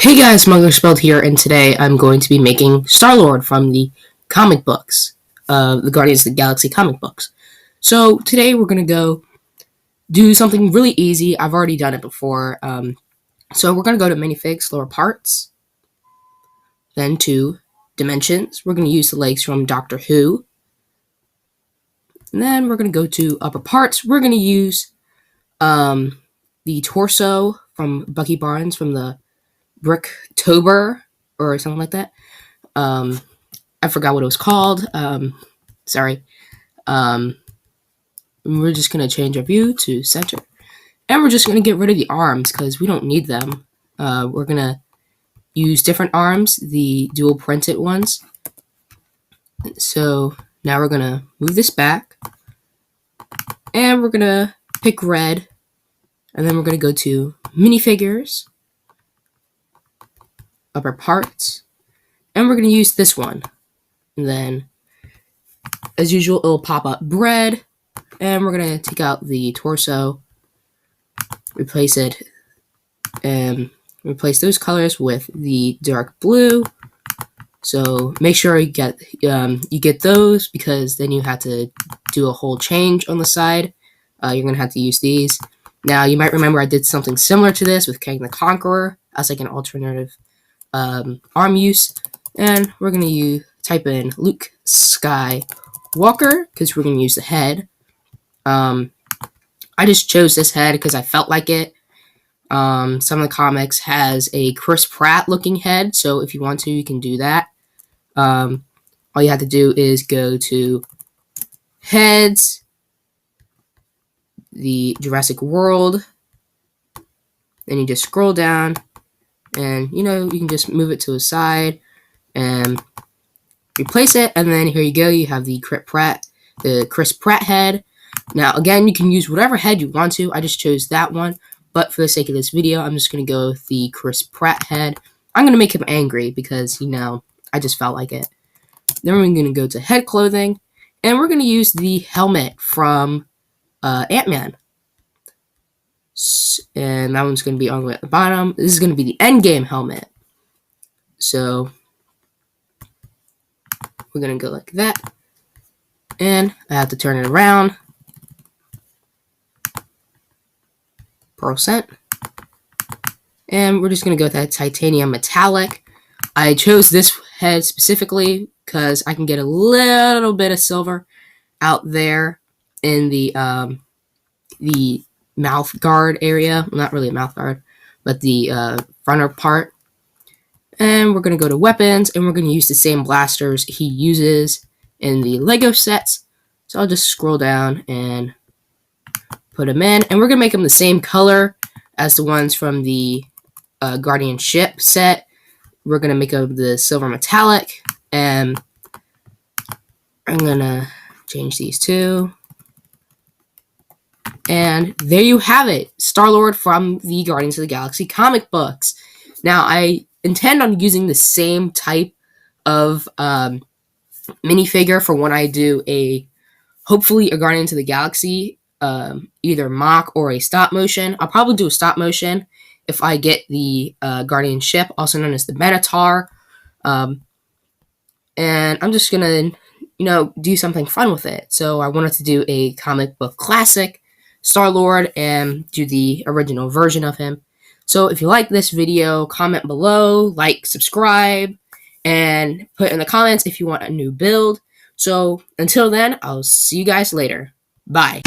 Hey guys, Spelled here, and today I'm going to be making Star-Lord from the comic books, the Guardians of the Galaxy comic books. So today we're going to go do something really easy. I've already done it before. So we're going to go to minifigs, lower parts, then to dimensions. We're going to use the legs from Doctor Who. And then we're going to go to upper parts. We're going to use the torso from Bucky Barnes from the Bricktober or something like that. I forgot what it was called. Sorry. We're just going to change our view to center. And we're just going to get rid of the arms because we don't need them. We're going to use different arms, the dual printed ones. So now we're going to move this back. And we're going to pick red. And then we're going to go to minifigures, upper parts, and we're going to use this one. And then, as usual, it'll pop up bread, and we're going to take out the torso, replace it, and replace those colors with the dark blue. So make sure you get those, because then you have to do a whole change on the side. You're going to have to use these. Now, you might remember I did something similar to this with Kang the Conqueror as like an alternative arm use, and we're going to type in Luke Skywalker because we're going to use the head. I just chose this head because I felt like it. Some of the comics has a Chris Pratt looking head, so if you want to, you can do that. All you have to do is go to heads, the Jurassic World, then you just scroll down, and you can just move it to a side and replace it, and then here you go, you have the Chris Pratt head. Now again, you can use whatever head you want to. I just chose that one, but for the sake of this video, I'm just going to go with the Chris Pratt head. I'm going to make him angry because, I just felt like it. Then we're going to go to head clothing, and we're going to use the helmet from Ant-Man. And that one's going to be all the way at the bottom. This is going to be the Endgame helmet. So we're going to go like that. And I have to turn it around. %. And we're just going to go with that titanium metallic. I chose this head specifically because I can get a little bit of silver out there in the mouth guard area. Well, not really a mouth guard, but the frontal part. And we're going to go to weapons, and we're going to use the same blasters he uses in the Lego sets. So I'll just scroll down and put them in, and we're going to make them the same color as the ones from the Guardian ship set. We're going to make them the silver metallic, and I'm going to change these two. And there you have it, Star-Lord from the Guardians of the Galaxy comic books. Now, I intend on using the same type of minifigure for when I do hopefully a Guardians of the Galaxy, either mock or a stop motion. I'll probably do a stop motion if I get the Guardian ship, also known as the Minotaur. And I'm just going to, do something fun with it. So I wanted to do a comic book classic Star-Lord and do the original version of him. So if you like this video, comment below, like, subscribe, and put in the comments if you want a new build. So until then, I'll see you guys later. Bye.